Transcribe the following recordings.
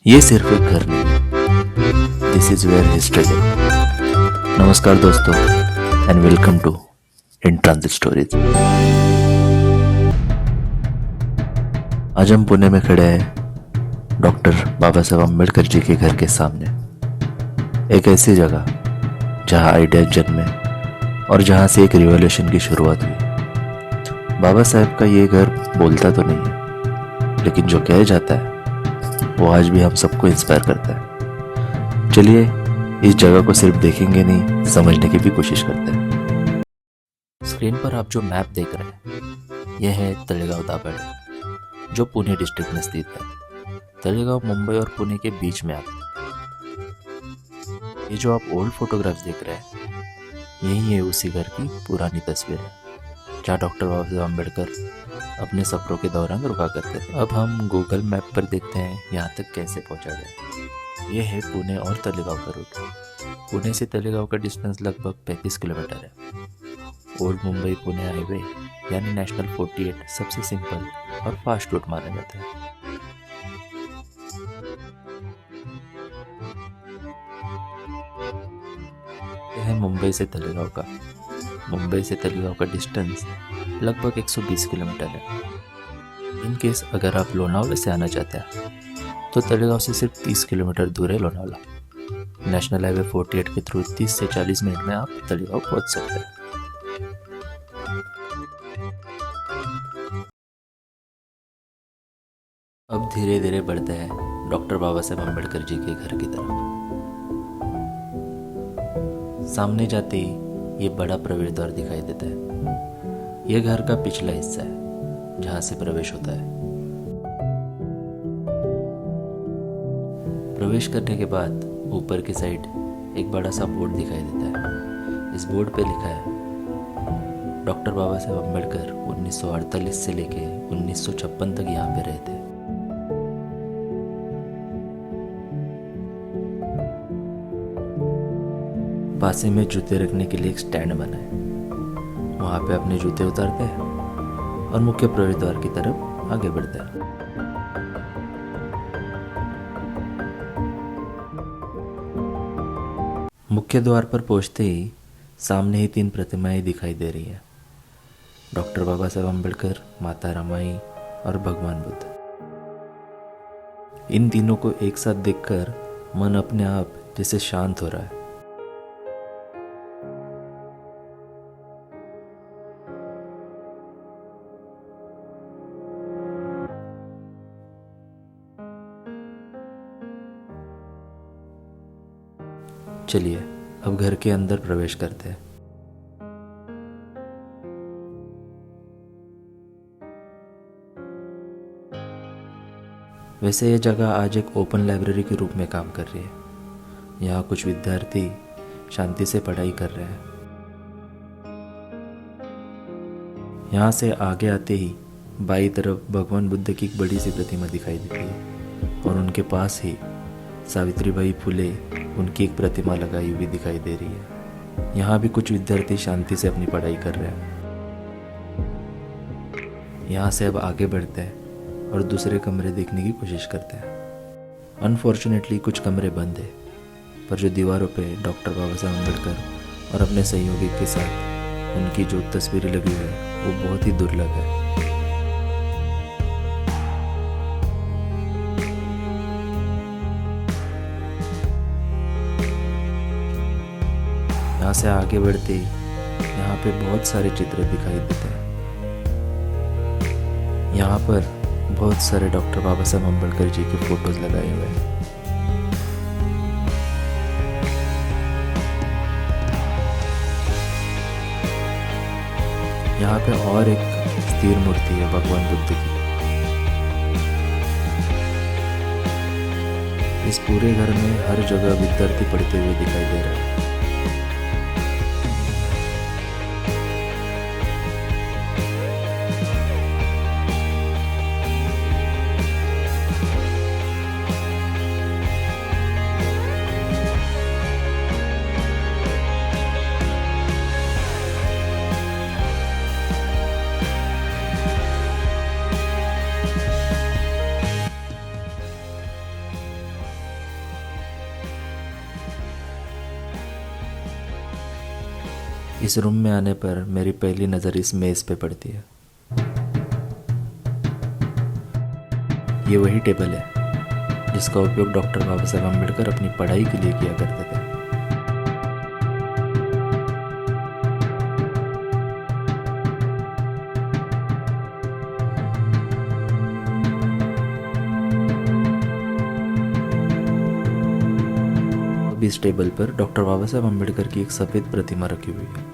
ये सिर्फ एक घर नहीं, this is where history live. नमस्कार दोस्तों and welcome to in transit stories. आज हम पुणे में खड़े हैं डॉक्टर बाबा साहब अम्बेडकर जी के घर के सामने। एक ऐसी जगह जहां आइडिया जन्मे और जहां से एक रिवॉल्यूशन की शुरुआत हुई। बाबा साहब का ये घर बोलता तो नहीं है, लेकिन जो कह जाता है वो आज भी हम सबको इंस्पायर करता है। चलिए इस जगह को सिर्फ देखेंगे नहीं, समझने की भी कोशिश करते हैं। स्क्रीन पर आप जो मैप देख रहे हैं यह है तळेगाव दाभाडे, जो पुणे डिस्ट्रिक्ट में स्थित है। तळेगाव मुंबई और पुणे के बीच में आता है। ये जो आप ओल्ड फोटोग्राफ्स देख रहे हैं यही है उसी घर की पुरानी तस्वीर है, जहाँ डॉक्टर बाबा साहब अम्बेडकर अपने सफरों के दौरान रुका करते थे। अब हम गूगल मैप पर देखते हैं यहाँ तक कैसे पहुँचा जाए। ये है पुणे और तळेगाव का रूट। पुणे से तळेगाव का डिस्टेंस लगभग 35 किलोमीटर है। ओल्ड मुंबई पुणे हाईवे यानी नेशनल 48 सबसे सिंपल और फास्ट रूट माना जाता है। यह है मुंबई से तळेगाव का। मुंबई से तळेगाव का डिस्टेंस लगभग 120 किलोमीटर है। इन केस अगर आप लोनावला से आना चाहते हैं तो तळेगाव से सिर्फ 30 किलोमीटर दूर है लोनावला। नेशनल हाईवे 48 के थ्रू 30 से 40 मिनट में आप तळेगाव पहुंच सकते हैं। अब धीरे धीरे बढ़ते हैं डॉक्टर बाबा साहब अम्बेडकर जी के घर की तरफ। सामने जाते ही ये बड़ा प्रवेश द्वार दिखाई देता है। यह घर का पिछला हिस्सा है जहां से प्रवेश होता है। प्रवेश करने के बाद ऊपर की साइड एक बड़ा सा बोर्ड दिखाई देता है। इस बोर्ड पे लिखा है डॉक्टर बाबा साहब अम्बेडकर 1948 से लेके 1956 तक यहाँ पे रहे थे। पासे में जूते रखने के लिए एक स्टैंड बना है। वहाँ पे अपने जूते उतारते हैं और मुख्य प्रवेश द्वार की तरफ आगे बढ़ते हैं। मुख्य द्वार पर पहुंचते ही सामने ही 3 प्रतिमाएं दिखाई दे रही हैं। डॉक्टर बाबा साहब अम्बेडकर, माता रमाई और भगवान बुद्ध। इन तीनों को एक साथ देखकर मन अपने आप जैसे शांत हो रहा है। चलिए अब घर के अंदर प्रवेश करते हैं। वैसे यह जगह आज एक ओपन लाइब्रेरी के रूप में काम कर रही है। यहाँ कुछ विद्यार्थी शांति से पढ़ाई कर रहे हैं। यहाँ से आगे आते ही बाईं तरफ भगवान बुद्ध की एक बड़ी सी प्रतिमा दिखाई देती है और उनके पास ही सावित्रीबाई फुले उनकी एक प्रतिमा लगाई हुई दिखाई दे रही है। यहाँ भी कुछ विद्यार्थी शांति से अपनी पढ़ाई कर रहे हैं। यहाँ से अब आगे बढ़ते हैं और दूसरे कमरे देखने की कोशिश करते हैं। अनफॉर्चुनेटली कुछ कमरे बंद है, पर जो दीवारों पे डॉक्टर बाबा साहब अम्बेडकर और अपने सहयोगी के साथ उनकी जो तस्वीरें लगी हुई है वो बहुत ही दुर्लभ है। यहाँ से आगे बढ़ते ही यहाँ पे बहुत सारे चित्र दिखाई देते हैं। यहाँ पर बहुत सारे डॉक्टर बाबा साहब अम्बेडकर जी के फोटोज लगाए हुए हैं। यहाँ पे और एक स्थिर मूर्ति है भगवान बुद्ध की। इस पूरे घर में हर जगह विद्यार्थी पढ़ते हुए दिखाई दे रहे हैं। इस रूम में आने पर मेरी पहली नज़र इस मेज़ पे पड़ती है। ये वही टेबल है जिसका उपयोग डॉक्टर बाबा साहेब अम्बेडकर अपनी पढ़ाई के लिए किया करते थे। अब इस टेबल पर डॉक्टर बाबा साहेब अम्बेडकर की एक सफ़ेद प्रतिमा रखी हुई है।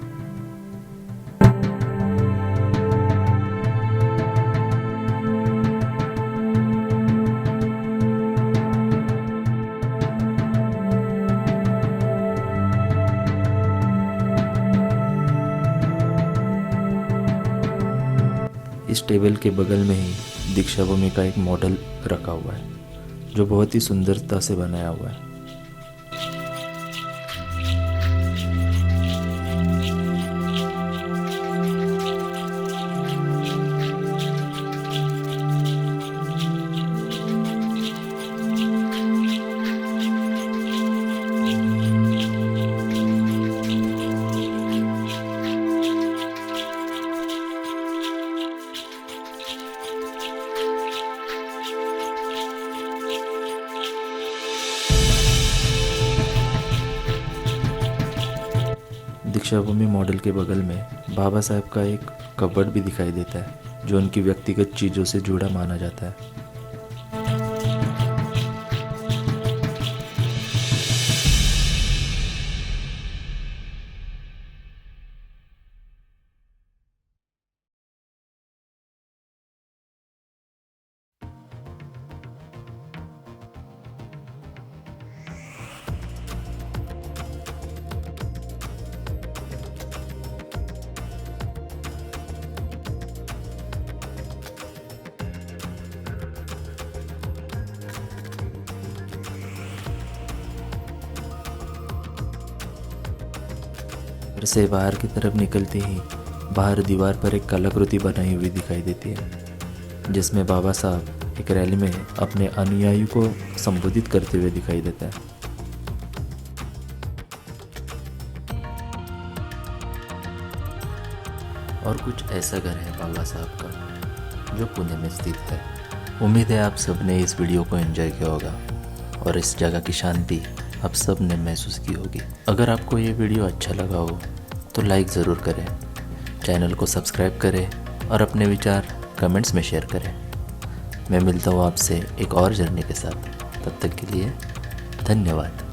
इस टेबल के बगल में ही दीक्षा भूमि का एक मॉडल रखा हुआ है जो बहुत ही सुंदरता से बनाया हुआ है। दीक्षा भूमि मॉडल के बगल में बाबा साहब का एक कबर्ड भी दिखाई देता है जो उनकी व्यक्तिगत चीज़ों से जुड़ा माना जाता है। घर से बाहर की तरफ निकलते ही बाहर दीवार पर एक कलाकृति बनाई हुई दिखाई देती है जिसमें बाबा साहब एक रैली में अपने अनुयायियों को संबोधित करते हुए दिखाई देता है। और कुछ ऐसा घर है बाबा साहब का जो पुणे में स्थित है। उम्मीद है आप सब ने इस वीडियो को एंजॉय किया होगा और इस जगह की शांति आप सब ने महसूस की होगी। अगर आपको ये वीडियो अच्छा लगा हो तो लाइक ज़रूर करें, चैनल को सब्सक्राइब करें और अपने विचार कमेंट्स में शेयर करें। मैं मिलता हूँ आपसे एक और जर्नी के साथ। तब तक के लिए धन्यवाद।